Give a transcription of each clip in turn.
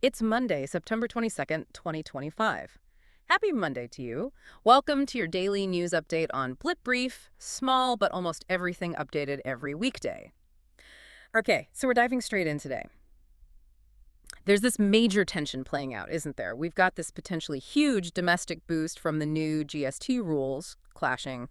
It's Monday, September 22nd, 2025. Happy Monday to you. Welcome to your daily news update on Blip Brief, small but almost everything updated every weekday. Okay, so we're diving straight in today. There's this major tension playing out, isn't there? We've got this potentially huge domestic boost from the new GST rules clashing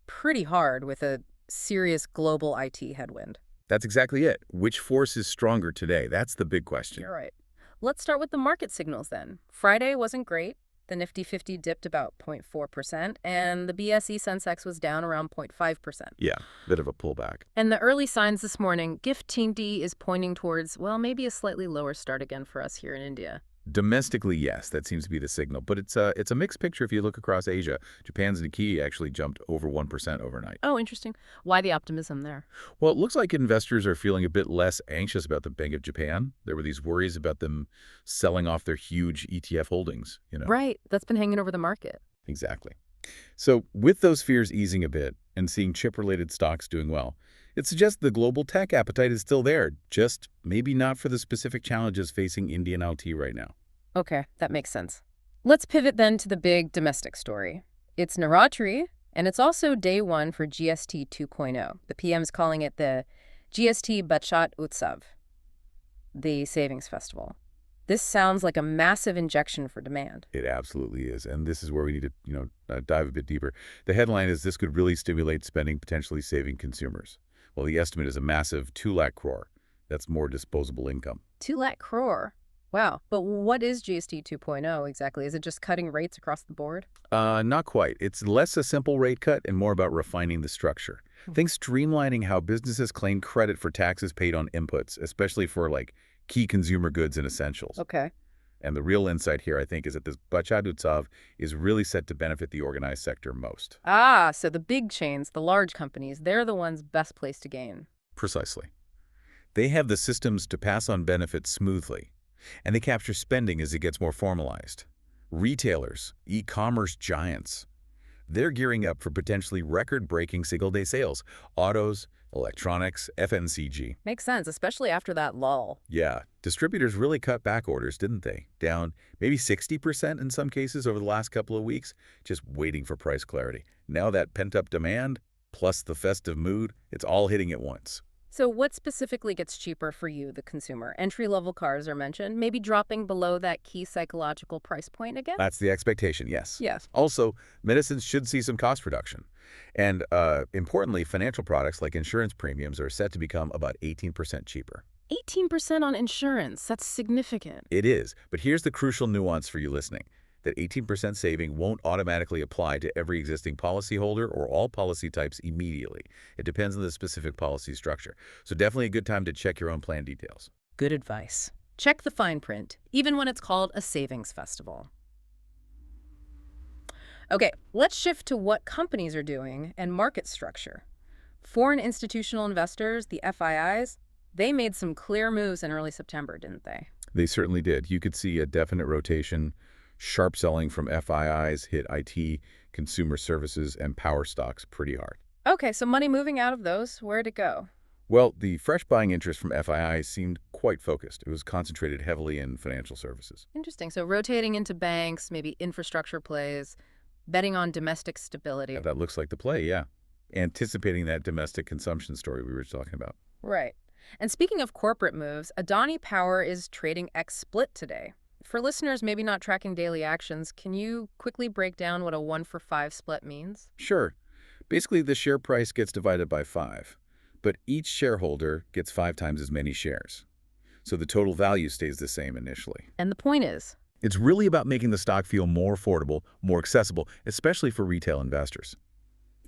pretty hard with a serious global IT headwind. That's exactly it. Which force is stronger today? That's the big question. You're right. Let's start with the market signals then. Friday wasn't great. The Nifty 50 dipped about 0.4%, and the BSE Sensex was down around 0.5%. Yeah, bit of a pullback. And the early signs this morning, GIFT Team D is pointing towards, well, maybe a slightly lower start again for us here in India. Domestically, yes, that seems to be the signal. But it's a mixed picture if you look across Asia. Japan's Nikkei actually jumped over 1% overnight. Oh, interesting. Why the optimism there? Well, it looks like investors are feeling a bit less anxious about the Bank of Japan. There were these worries about them selling off their huge ETF holdings. Right. That's been hanging over the market. Exactly. So with those fears easing a bit and seeing chip-related stocks doing well, it suggests the global tech appetite is still there, just maybe not for the specific challenges facing Indian LT right now. Okay, that makes sense. Let's pivot then to the big domestic story. It's Navratri, and it's also day one for GST 2.0. The PM's calling it the GST Bachat Utsav, the savings festival. This sounds like a massive injection for demand. It absolutely is, and this is where we need to dive a bit deeper. The headline is this could really stimulate spending, potentially saving consumers. Well, the estimate is a massive 2 lakh crore. That's more disposable income. 2 lakh crore. Wow. But what is GST 2.0 exactly? Is it just cutting rates across the board? Not quite. It's less a simple rate cut and more about refining the structure. Think streamlining how businesses claim credit for taxes paid on inputs, especially for key consumer goods and essentials. Okay. And the real insight here, I think, is that this Bachat Utsav is really set to benefit the organized sector most. Ah, so the big chains, the large companies, they're the ones best placed to gain. Precisely. They have the systems to pass on benefits smoothly, and they capture spending as it gets more formalized. Retailers, e-commerce giants, they're gearing up for potentially record-breaking single-day sales. Autos, electronics, FMCG. Makes sense, especially after that lull. Yeah, distributors really cut back orders, didn't they? Down maybe 60% in some cases over the last couple of weeks, just waiting for price clarity. Now that pent-up demand, plus the festive mood, it's all hitting at once. So what specifically gets cheaper for you, the consumer? Entry-level cars are mentioned, maybe dropping below that key psychological price point again? That's the expectation, yes. Yes. Also, medicines should see some cost reduction. And importantly, financial products like insurance premiums are set to become about 18% cheaper. 18% on insurance. That's significant. It is, but here's the crucial nuance for you listening. That 18% saving won't automatically apply to every existing policyholder or all policy types immediately. It depends on the specific policy structure. So definitely a good time to check your own plan details. Good advice. Check the fine print, even when it's called a savings festival. Okay, let's shift to what companies are doing and market structure. Foreign institutional investors, the FIIs, they made some clear moves in early September, didn't they? They certainly did. You could see a definite rotation. Sharp selling from FIIs hit IT, consumer services, and power stocks pretty hard. Okay, so money moving out of those, where'd it go? Well, the fresh buying interest from FIIs seemed quite focused. It was concentrated heavily in financial services. Interesting. So rotating into banks, maybe infrastructure plays, betting on domestic stability. Yeah, that looks like the play, yeah. Anticipating that domestic consumption story we were talking about. Right. And speaking of corporate moves, Adani Power is trading ex-split today. For listeners maybe not tracking daily actions, can you quickly break down what a 1-for-5 split means? Sure. Basically, the share price gets divided by 5, but each shareholder gets 5 times as many shares. So the total value stays the same initially. And the point is? It's really about making the stock feel more affordable, more accessible, especially for retail investors.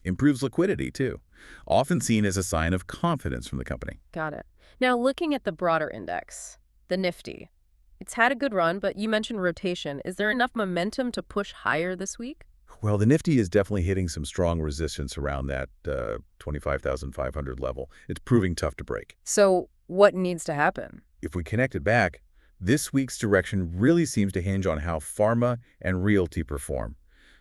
Improves liquidity, too, often seen as a sign of confidence from the company. Got it. Now, looking at the broader index, the Nifty, it's had a good run, but you mentioned rotation. Is there enough momentum to push higher this week? Well, the Nifty is definitely hitting some strong resistance around that 25,500 level. It's proving tough to break. So what needs to happen? If we connect it back, this week's direction really seems to hinge on how pharma and realty perform.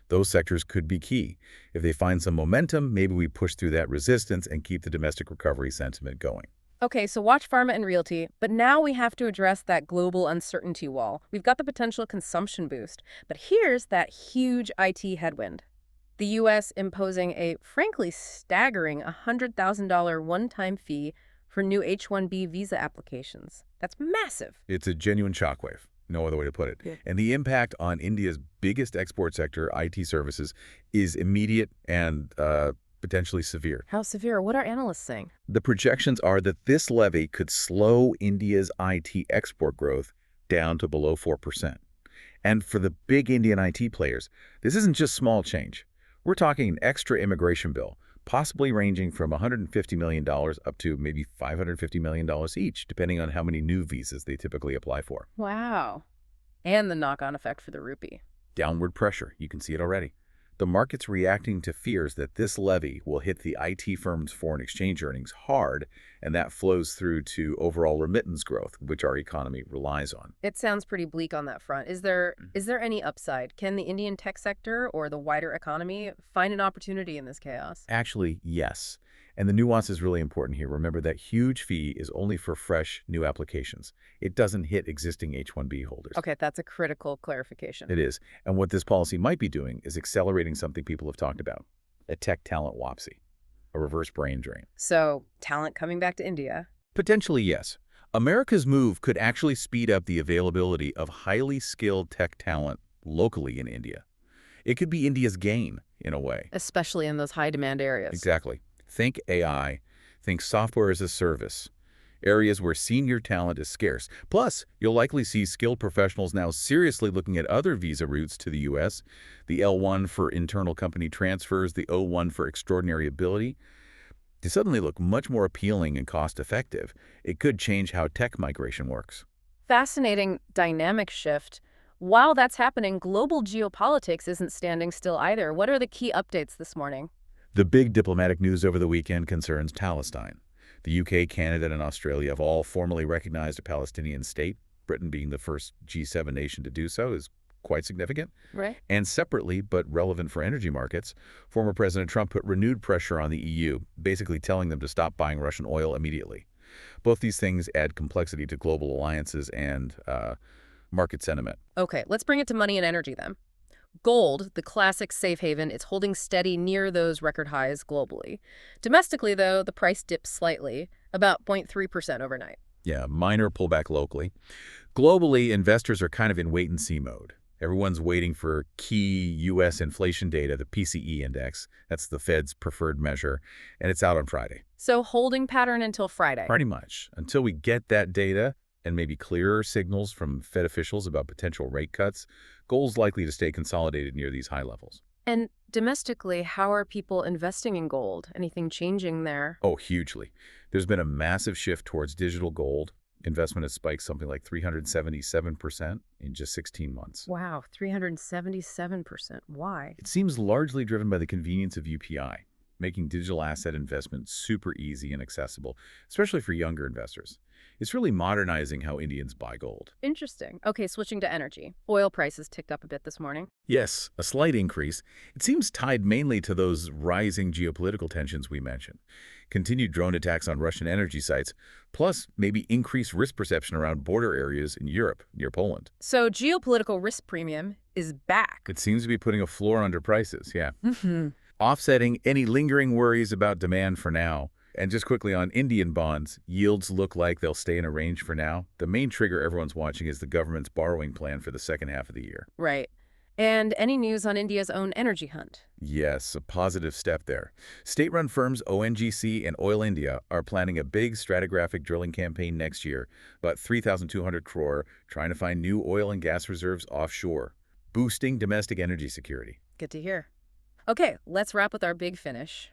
Those sectors could be key. If they find some momentum, maybe we push through that resistance and keep the domestic recovery sentiment going. Okay, so watch pharma and realty, but now we have to address that global uncertainty wall. We've got the potential consumption boost, but here's that huge IT headwind. The U.S. imposing a, frankly, staggering $100,000 one-time fee for new H-1B visa applications. That's massive. It's a genuine shockwave, no other way to put it. Yeah. And the impact on India's biggest export sector, IT services, is immediate and potentially severe. How severe? What are analysts saying? The projections are that this levy could slow India's IT export growth down to below 4%. And for the big Indian IT players, this isn't just small change. We're talking an extra immigration bill, possibly ranging from $150 million up to maybe $550 million each, depending on how many new visas they typically apply for. Wow. And the knock-on effect for the rupee. Downward pressure, you can see it already. The market's reacting to fears that this levy will hit the IT firm's foreign exchange earnings hard, and that flows through to overall remittance growth, which our economy relies on. It sounds pretty bleak on that front. Is there any upside? Can the Indian tech sector or the wider economy find an opportunity in this chaos? Actually, yes. And the nuance is really important here. Remember that huge fee is only for fresh, new applications. It doesn't hit existing H-1B holders. Okay, that's a critical clarification. It is. And what this policy might be doing is accelerating something people have talked about, a tech talent wapsie, a reverse brain drain. So, talent coming back to India. Potentially, yes. America's move could actually speed up the availability of highly skilled tech talent locally in India. It could be India's gain, in a way. Especially in those high-demand areas. Exactly. Think AI, think software as a service, areas where senior talent is scarce. Plus, you'll likely see skilled professionals now seriously looking at other visa routes to the U.S., the L1 for internal company transfers, the O1 for extraordinary ability. They suddenly look much more appealing and cost-effective. It could change how tech migration works. Fascinating dynamic shift. While that's happening, global geopolitics isn't standing still either. What are the key updates this morning? The big diplomatic news over the weekend concerns Palestine. The UK, Canada, and Australia have all formally recognized a Palestinian state. Britain being the first G7 nation to do so is quite significant. Right. And separately, but relevant for energy markets, former President Trump put renewed pressure on the EU, basically telling them to stop buying Russian oil immediately. Both these things add complexity to global alliances and market sentiment. Okay, let's bring it to money and energy then. Gold, the classic safe haven, it's holding steady near those record highs globally. Domestically, though, the price dips slightly, about 0.3% overnight. Yeah, minor pullback locally. Globally, investors are kind of in wait-and-see mode. Everyone's waiting for key U.S. inflation data, the PCE index. That's the Fed's preferred measure, and it's out on Friday. So holding pattern until Friday. Pretty much. Until we get that data and maybe clearer signals from Fed officials about potential rate cuts, gold's likely to stay consolidated near these high levels. And domestically, how are people investing in gold? Anything changing there? Oh, hugely. There's been a massive shift towards digital gold. Investment has spiked something like 377% in just 16 months. Wow, 377%. Why? It seems largely driven by the convenience of UPI, making digital asset investment super easy and accessible, especially for younger investors. It's really modernizing how Indians buy gold. Interesting. Okay, switching to energy. Oil prices ticked up a bit this morning. Yes, a slight increase. It seems tied mainly to those rising geopolitical tensions we mentioned. Continued drone attacks on Russian energy sites, plus maybe increased risk perception around border areas in Europe, near Poland. So geopolitical risk premium is back. It seems to be putting a floor under prices, yeah. Mm-hmm. Offsetting any lingering worries about demand for now. And just quickly on Indian bonds, yields look like they'll stay in a range for now. The main trigger everyone's watching is the government's borrowing plan for the second half of the year. Right. And any news on India's own energy hunt? Yes, a positive step there. State-run firms ONGC and Oil India are planning a big stratigraphic drilling campaign next year, about 3,200 crore, trying to find new oil and gas reserves offshore, boosting domestic energy security. Good to hear. Okay, let's wrap with our big finish.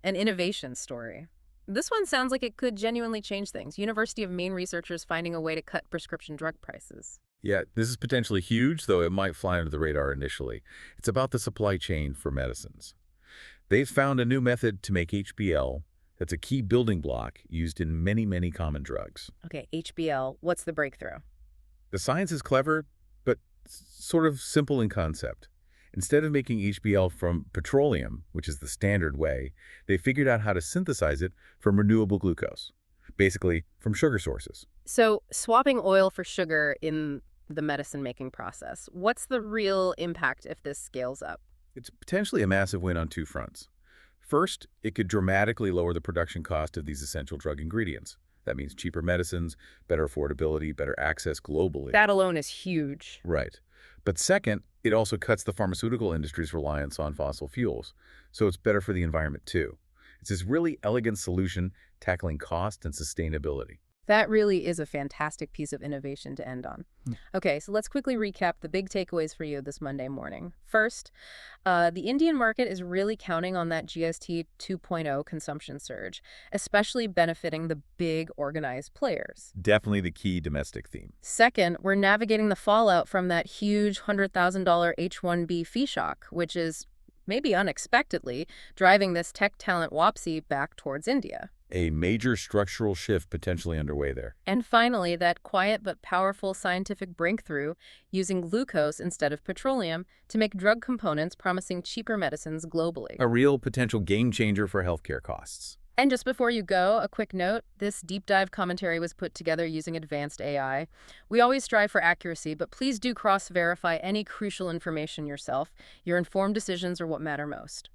An innovation story. This one sounds like it could genuinely change things. University of Maine researchers finding a way to cut prescription drug prices. Yeah, this is potentially huge, though it might fly under the radar initially. It's about the supply chain for medicines. They've found a new method to make HBL that's a key building block used in many, many common drugs. Okay, HBL, what's the breakthrough? The science is clever, but sort of simple in concept. Instead of making HBL from petroleum, which is the standard way, they figured out how to synthesize it from renewable glucose. basically from sugar sources. So swapping oil for sugar in the medicine-making process, what's the real impact if this scales up? It's potentially a massive win on two fronts. First, it could dramatically lower the production cost of these essential drug ingredients. That means cheaper medicines, better affordability, better access globally. That alone is huge. Right. But second, it also cuts the pharmaceutical industry's reliance on fossil fuels, so it's better for the environment too. It's this really elegant solution tackling cost and sustainability. That really is a fantastic piece of innovation to end on. Okay, so let's quickly recap the big takeaways for you this Monday morning. First, the Indian market is really counting on that GST 2.0 consumption surge, especially benefiting the big organized players. Definitely the key domestic theme. Second, we're navigating the fallout from that huge $100,000 H-1B fee shock, which is, maybe unexpectedly, driving this tech talent wapsi back towards India. A major structural shift potentially underway there. And finally, that quiet but powerful scientific breakthrough using glucose instead of petroleum to make drug components promising cheaper medicines globally. A real potential game changer for healthcare costs. And just before you go, a quick note, this deep dive commentary was put together using advanced AI. We always strive for accuracy, but please do cross-verify any crucial information yourself. Your informed decisions are what matter most.